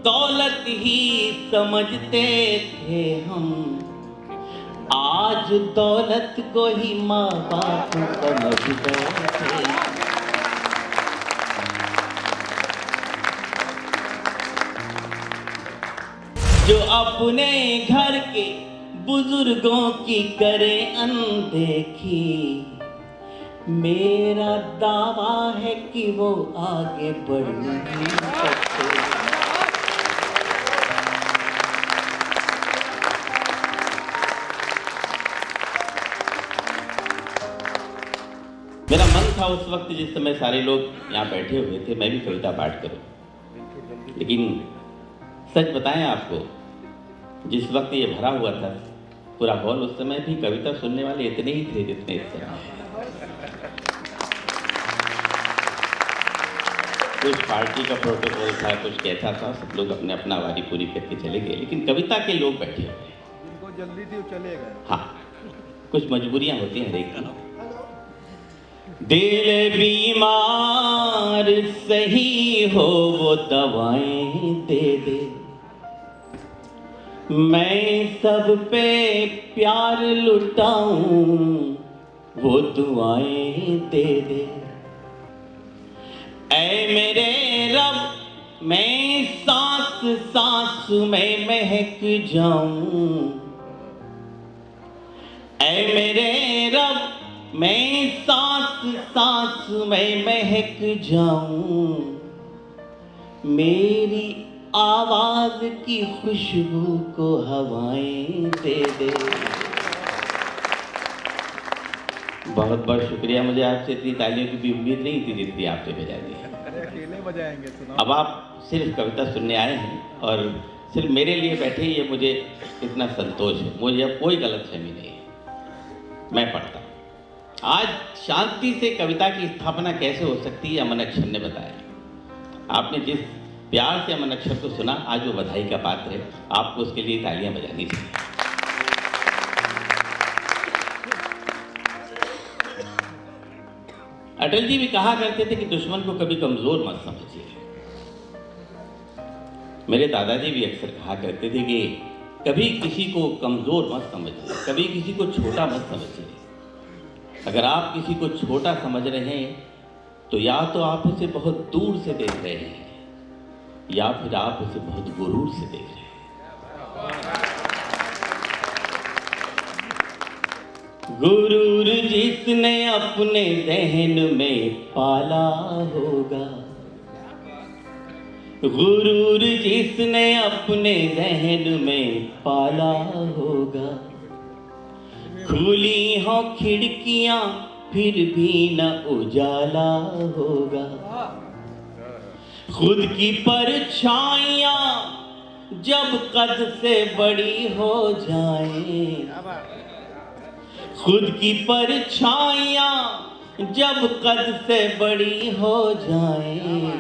दौलत ही समझते थे हम, आज दौलत को ही माँ बाप समझते थे। जो अपने घर के बुजुर्गों की करे अनदेखी, मेरा दावा है कि वो आगे बढ़ नहीं सकते। मेरा मन था उस वक्त जिस समय सारे लोग यहाँ बैठे हुए थे मैं भी कविता पाठ करूं, लेकिन सच बताएं आपको, जिस वक्त ये भरा हुआ था पूरा हॉल, उस समय भी कविता सुनने वाले इतने ही थे जितने इस समय। कुछ पार्टी का प्रोटोकॉल था, कुछ कैसा था, सब लोग अपने अपना वारी पूरी करके चले गए, लेकिन कविता के लोग बैठे हुए। जिनको जल्दी थी वो चले गए। हाँ, कुछ मजबूरियां होती हैं हर एक की। दिल बीमार सही हो वो दवाएं दे दे, मैं सब पे प्यार लुटाऊं वो दुआएं दे दे। ऐ मेरे रब मैं सांस सांस में महक जाऊं, ऐ मेरे रब मैं सांस सांस में महक जाऊं, मेरी आवाज की खुशबू को हवाएं दे दे। बहुत बहुत शुक्रिया, मुझे आपसे इतनी तालियों की भी उम्मीद नहीं थी जितनी आपने बजा दी। अरे अकेले बजाएंगे, सुनाओ। अब आप सिर्फ कविता सुनने आए हैं और सिर्फ मेरे लिए बैठे, ये मुझे इतना संतोष है, मुझे अब कोई गलतफहमी नहीं है। मैं पढ़ता हूँ। आज शांति से कविता की स्थापना कैसे हो सकती है अमन अक्षर ने बताया। आपने जिस प्यार से अमन अक्षर को सुना, आज वो बधाई का पात्र है, आपको उसके लिए तालियां बजानी चाहिए। अटल जी भी कहा करते थे कि दुश्मन को कभी कमजोर मत समझिए। मेरे दादाजी भी अक्सर कहा करते थे कि कभी किसी को कमजोर मत समझिए, कभी किसी को छोटा मत समझिए। अगर आप किसी को छोटा समझ रहे हैं तो या तो आप उसे बहुत दूर से देख रहे हैं या फिर आप उसे बहुत गुरूर से देख रहे हैं। गुरूर जिसने अपने जहन में पाला होगा, गुरूर जिसने अपने जहन में पाला होगा, खुली हो खिड़कियां फिर भी न उजाला होगा। खुद की परछाइयां जब कद से बड़ी हो जाएं, खुद की परछाइयां जब कद से बड़ी हो जाएं,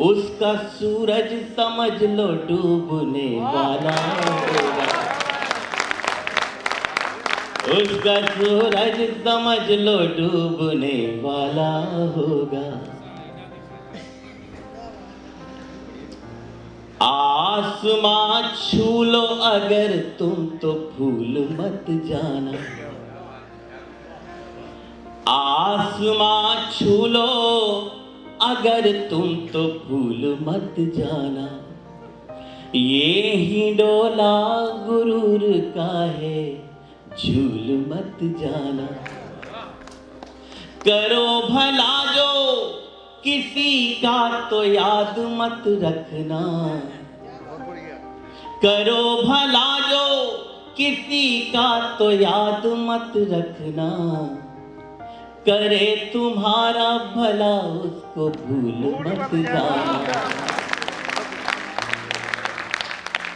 उसका सूरज समझ लो डूबने वाला होगा, उसका सूरज समझ लो डूबने वाला होगा। आसमां छू लो अगर तुम तो भूल मत जाना, आसमां छू लो अगर तुम तो भूल मत जाना, ये ही डोला गुरूर का है झूल मत जाना। करो भला जो किसी का तो याद मत रखना, करो भला जो किसी का तो याद मत रखना, करे तुम्हारा भला उसको भूल मत जाना।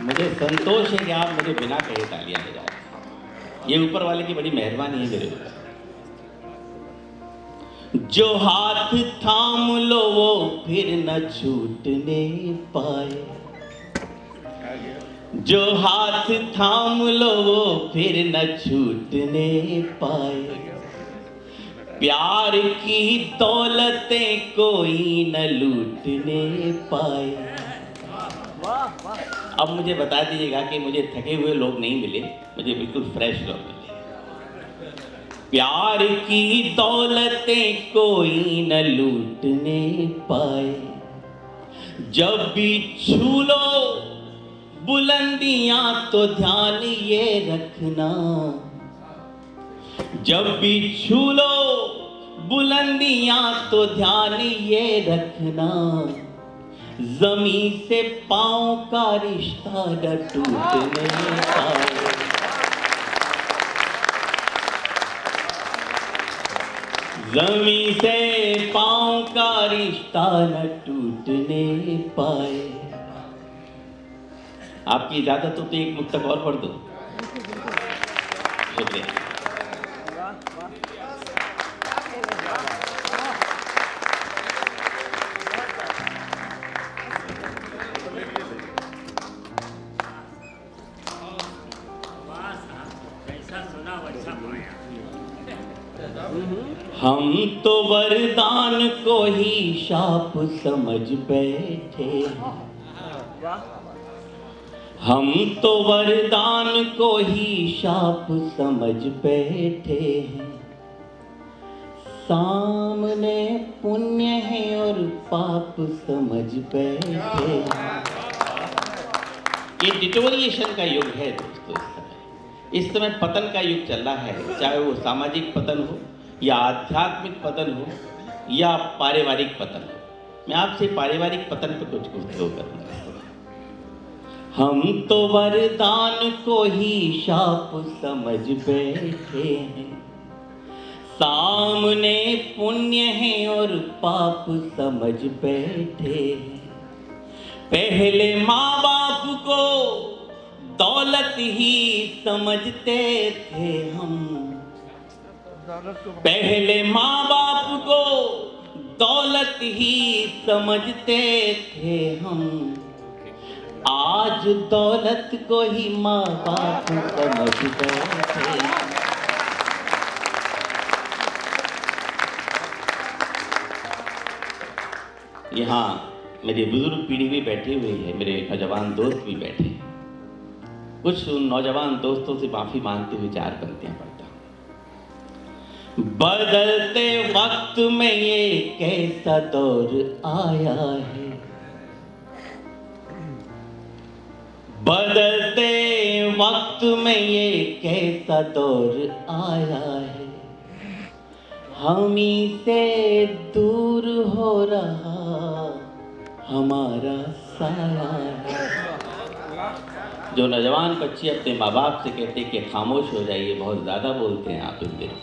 मुझे संतोष है कि आप मुझे बिना कहे तालियां बजा रहे हैं, ये ऊपर वाले की बड़ी मेहरबानी है मेरे ऊपर। जो हाथ थाम लो वो फिर न छूटने पाए, जो हाथ थाम लो वो फिर न छूटने पाए, प्यार की दौलतें कोई न लूटने पाए, अब मुझे बता दीजिएगा कि मुझे थके हुए लोग नहीं मिले, मुझे बिल्कुल फ्रेश लोग मिले। प्यार की दौलतें कोई न लूटने पाए, जब भी छू लो बुलंदियां तो ध्यान ये रखना, जब भी छू लो बुलंदियां तो ध्यान ये रखना, जमीन से पांव का रिश्ता न टूटने पाए। जमीन से पांव का रिश्ता न टूटने पाए। आपकी इजाजत हो तो एक मुक्तक और पढ़ दो। शुक्रिया। हम तो वरदान को ही शाप समझ बैठे, हम तो वरदान को ही शाप समझ बैठे हैं, सामने पुण्य है और पाप समझ बैठे हैं। ये डिटोरिएशन का युग है दोस्तों। इस समय पतन का युग चल रहा है, चाहे वो सामाजिक पतन हो या आध्यात्मिक पतन हो या पारिवारिक पतन हो। मैं आपसे पारिवारिक पतन पर कुछ गुफ्तगू करूंगा। हम तो वरदान को ही शाप समझ बैठे हैं, सामने पुण्य है और पाप समझ बैठे हैं। पहले माँ बाप को दौलत ही समझते थे हम, पहले माँ बाप को दौलत ही समझते थे हम, आज दौलत को ही माँ बाप समझते थे। यहाँ मेरी बुजुर्ग पीढ़ी भी बैठी हुई है, मेरे नौजवान दोस्त भी बैठे हैं। कुछ नौजवान दोस्तों से माफी मांगते हुए 4 पंक्तियां पढ़ता हूं। बदलते वक्त में ये कैसा दौर आया है, बदलते वक्त में ये कैसा दौर आया है, हमी से दूर हो रहा हमारा साया है। जो नौजवान बच्चे अपने माँ बाप से कहते हैं कि खामोश हो जाइए, बहुत ज़्यादा बोलते हैं आप, इन दिनों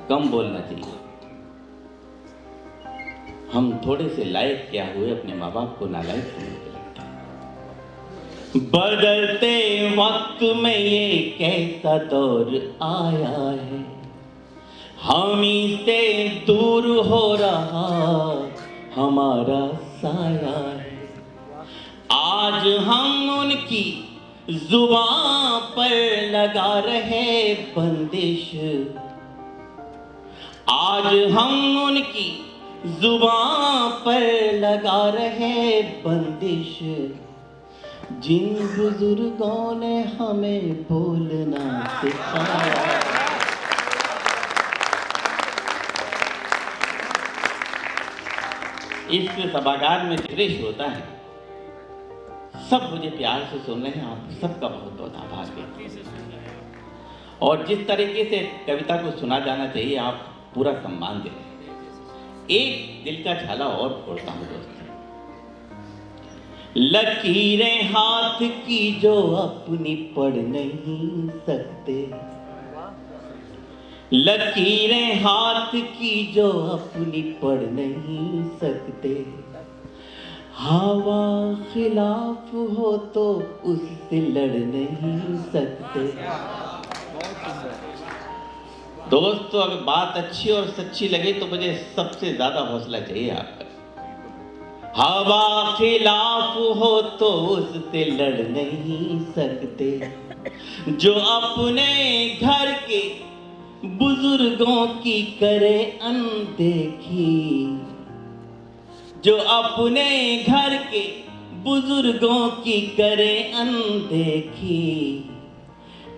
कम बोलना चाहिए। हम थोड़े से लायक क्या हुए, अपने माँ बाप को नालायक समझने लगते हैं। बदलते वक्त में ये कैसा दौर आया है, हमी से दूर हो रहा हमारा साया है। आज हम उनकी जुबान पर लगा रहे बंदिश, आज हम उनकी जुबान पर लगा रहे बंदिश, जिन बुजुर्गों ने हमें बोलना सिखाया। इस सभागार में जितने श्रोता हैं सब मुझे प्यार से सुन रहे हैं, आप सबका बहुत बहुत आभार व्यक्त करते हैं। और जिस तरीके से कविता को सुना जाना चाहिए आप पूरा सम्मान दे रहे हैं। एक दिल का छाला और फोड़ता हूँ दोस्तों। लकीरें हाथ की जो अपनी पढ़ नहीं सकते, लकीरें हाथ की जो अपनी पढ़ नहीं सकते, हवा खिलाफ हो तो उससे लड़ नहीं सकते। दोस्तों अगर बात अच्छी और सच्ची लगे तो मुझे सबसे ज्यादा हौसला चाहिए आपका। हवा खिलाफ हो तो उससे लड़ नहीं सकते, जो अपने घर के बुजुर्गों की करे अनदेखी, जो अपने घर के बुजुर्गों की करे अनदेखी,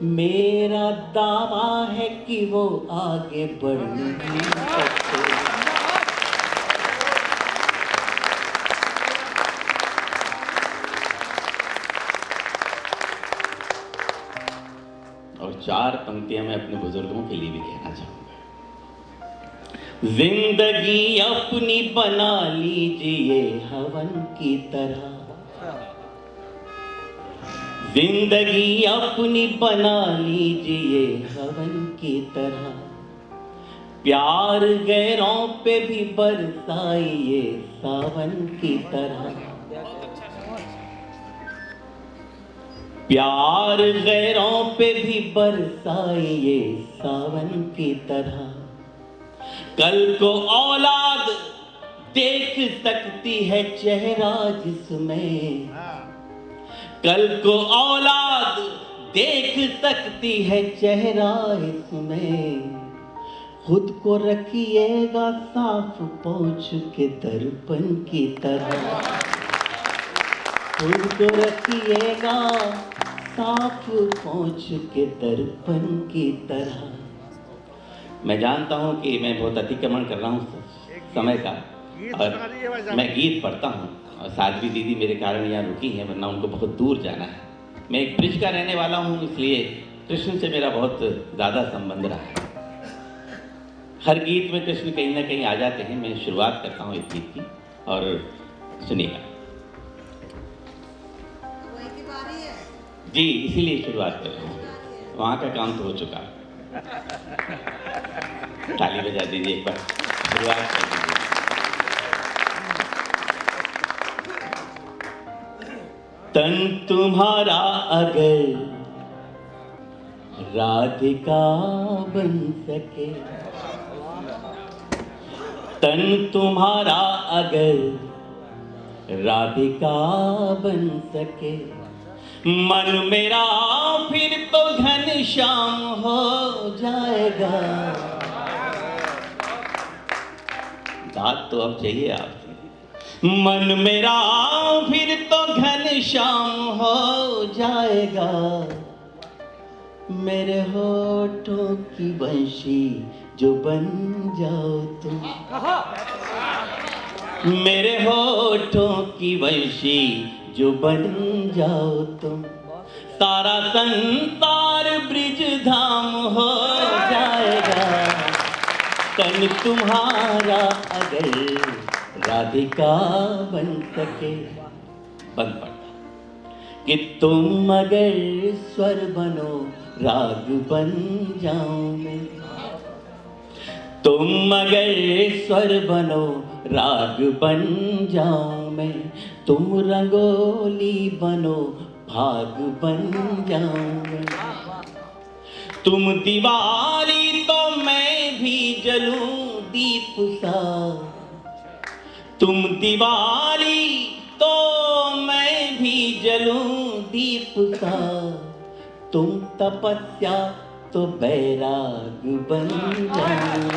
मेरा दावा है कि वो आगे बढ़ नहीं सकते। और 4 पंक्तियां मैं अपने बुजुर्गों के लिए भी कहना चाहूंगा। जिंदगी अपनी बना लीजिए हवन की तरह, जिंदगी अपनी बना लीजिए हवन की तरह, प्यार गैरों पे भी बरसाइए सावन की तरह, प्यार गैरों पे भी बरसाइए सावन की तरह। कल को औलाद देख सकती है चेहरा जिसमें, कल को औलाद देख सकती है चेहरा इसमें, खुद को रखिएगा साफ पोंछ के दर्पण की तरह, खुद को रखिएगा साफ पोंछ के दर्पण की तरह। मैं जानता हूं कि मैं बहुत अतिक्रमण कर रहा हूं समय का, और मैं गीत पढ़ता हूं, और साध्वी दीदी मेरे कारण यहाँ रुकी हैं, वरना उनको बहुत दूर जाना है। मैं एक ब्रिज का रहने वाला हूँ, इसलिए कृष्ण से मेरा बहुत ज़्यादा संबंध रहा है। हर गीत में कृष्ण कहीं ना कहीं आ जाते हैं। मैं शुरुआत करता हूँ इस गीत की, और सुनिएगा जी, इसीलिए शुरुआत कर रहा हूँ। वहाँ का काम तो हो चुका। ताली बजा दीजिए एक बार, शुरुआत कर दीजिए। तन तुम्हारा अगर राधिका बन सके, तन तुम्हारा अगर राधिका बन सके, मन मेरा फिर तो घनश्याम हो जाएगा। दाद तो अब चाहिए आपसे। मन मेरा फिर तो घनश्याम हो जाएगा, मेरे होठों की बंशी जो बन जाओ तुम, मेरे होठों की बंशी जो बन जाओ तुम, सारा संसार ब्रिज धाम हो जाएगा। तन तुम्हारा अगर राधिका बन सके, बन पड़ता कि तुम अगर स्वर बनो राग बन जाऊं मैं, तुम अगर स्वर बनो राग बन जाऊं मैं, तुम रंगोली बनो भाग बन जाऊं मैं, तुम दिवाली तो मैं भी जलूं दीप सा, तुम दिवाली तो मैं भी जलूं दीप सा, तुम तपस्या तो बैराग बन जाऊं।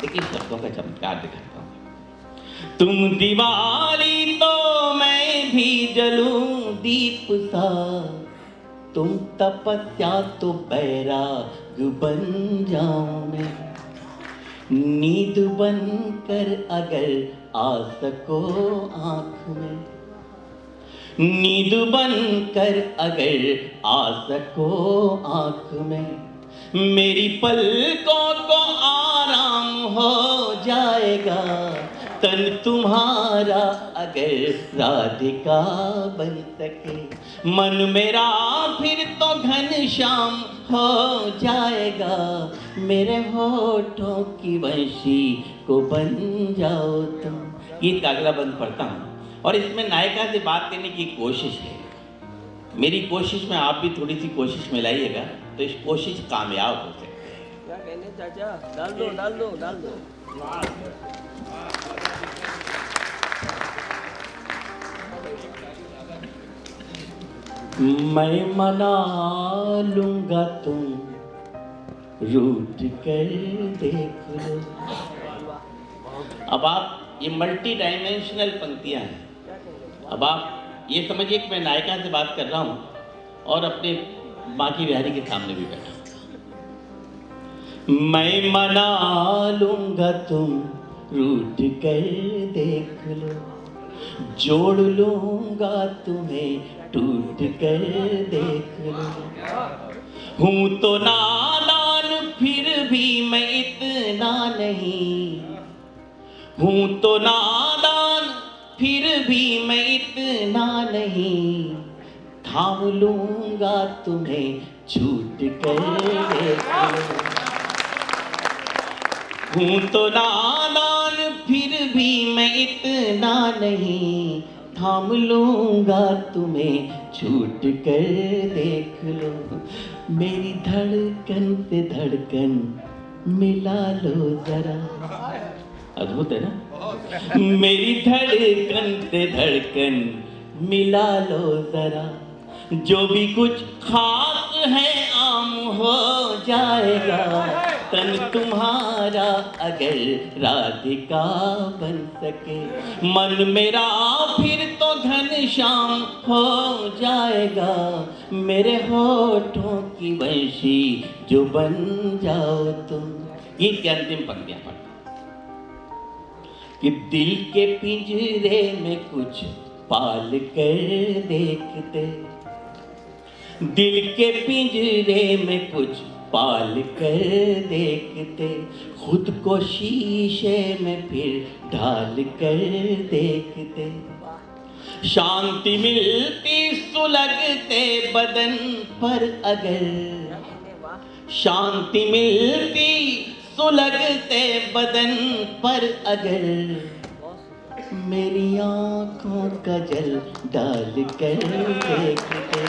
देखिए शब्दों का चमत्कार दिखाता हूं। तुम दिवाली तो मैं भी जलूं दीप सा, तुम तपस्या तो बैराग बन जाऊं मैं, नींद बन कर अगर आ सको आँख में, नींद बन कर अगर आ सको आँख में, मेरी पलकों को आराम हो जाएगा। तन तुम्हारा अगर राधिका बन सके, मन मेरा फिर तो घनश्याम हो जाएगा, मेरे होठों की वंशी को बन जाओ तुम। गीत का अगला बंद पढ़ता हूँ, और इसमें नायिका से बात करने की कोशिश है। मेरी कोशिश में आप भी थोड़ी सी कोशिश मिलाइएगा, तो इस कोशिश कामयाब हो सकती है। क्या कहने चाचा? डाल दो डाल दो डाल दो। मैं मना लूंगा तुम रूठ कर देख लो। अब आप ये मल्टी डायमेंशनल पंक्तियां हैं। अब आप ये समझिए कि मैं नायिका से बात कर रहा हूँ और अपने बाकी बिहारी के सामने भी बैठा हूँ। मैं मना लूंगा तुम रूठ कर देख लो, जोड़ लूंगा तुम्हें टूट कर देख लो। हूं तो नादान फिर भी मैं इतना नहीं, हूं तो नादान फिर भी मैं इतना नहीं, थाम लूंगा तुम्हें छूट कर देख लो। हूं तो नादान फिर भी मैं इतना नहीं, थाम लूंगा तुम्हें छूट कर देख लो। मेरी धड़कन से धड़कन मिला लो जरा, अद्भुत है ना? मेरी धड़कन से धड़कन मिला लो जरा, जो भी कुछ खास है आम हो जाएगा। तन तुम्हारा अगर राधिका बन सके, मन मेरा फिर तो घनश्याम हो जाएगा। मेरे होठों की वंशी जो बन जाओ तुम। गीत की अंतिम पंक्तियां पढ़ कि दिल के पिंजरे में कुछ पाल कर देखते, दिल के पिंजरे में कुछ पाल कर देखते, खुद को शीशे में फिर ढाल कर देखते। शांति मिलती सुलगते बदन पर अगर, शांति मिलती सुलगते बदन पर अगर, मेरी आंखों का जल डाल कर देखते,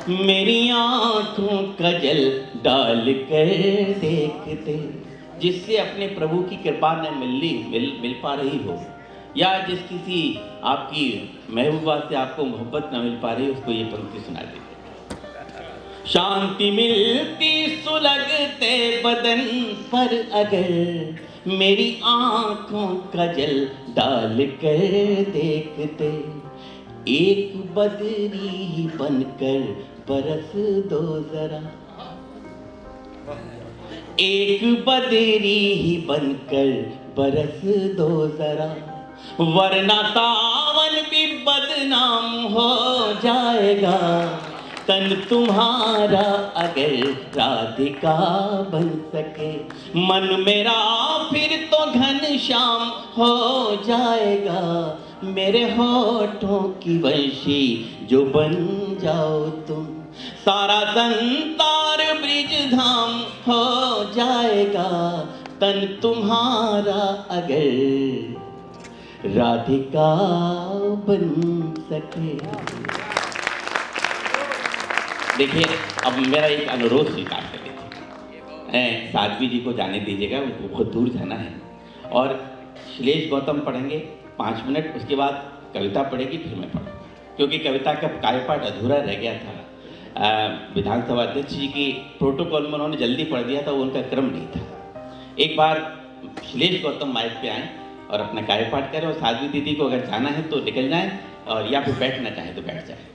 मेरी आंखों का जल डाल कर देखते। जिससे अपने प्रभु की कृपा न मिल पा रही हो, या जिस किसी आपकी महबूबा से आपको मोहब्बत न मिल पा रही, उसको ये पंक्ति सुना दीजिए। शांति मिलती सुलगते बदन पर अगर, मेरी आंखों का जल डाल कर देखते। एक बदरी ही बनकर बरस दो जरा, एक बदरी ही बनकर बरस दो जरा, वरना सावन भी बदनाम हो जाएगा। तन तुम्हारा अगर राधिका बन सके, मन मेरा फिर तो घनश्याम हो जाएगा। मेरे होठों की वंशी जो बन जाओ तुम, सारा संसार ब्रिज धाम हो जाएगा। तन तुम्हारा अगर राधिका बन सके। देखिए, अब मेरा एक अनुरोध स्वीकार कर लीजिए। साध्वी जी को जाने दीजिएगा, उनको बहुत दूर जाना है। और श्लेष गौतम पढ़ेंगे 5 मिनट, उसके बाद कविता पढ़ेगी, फिर मैं पढ़ूँगा, क्योंकि कविता का कार्यपाठ अधूरा रह गया था। विधानसभा अध्यक्ष जी की प्रोटोकॉल में उन्होंने जल्दी पढ़ दिया था, वो उनका क्रम नहीं था। एक बार श्लेष गौतम माइक पे आए और अपना कार्यपाठ करें, और साध्वी दीदी को अगर जाना है तो निकल जाएं, और या फिर बैठना चाहें तो बैठ जाएं।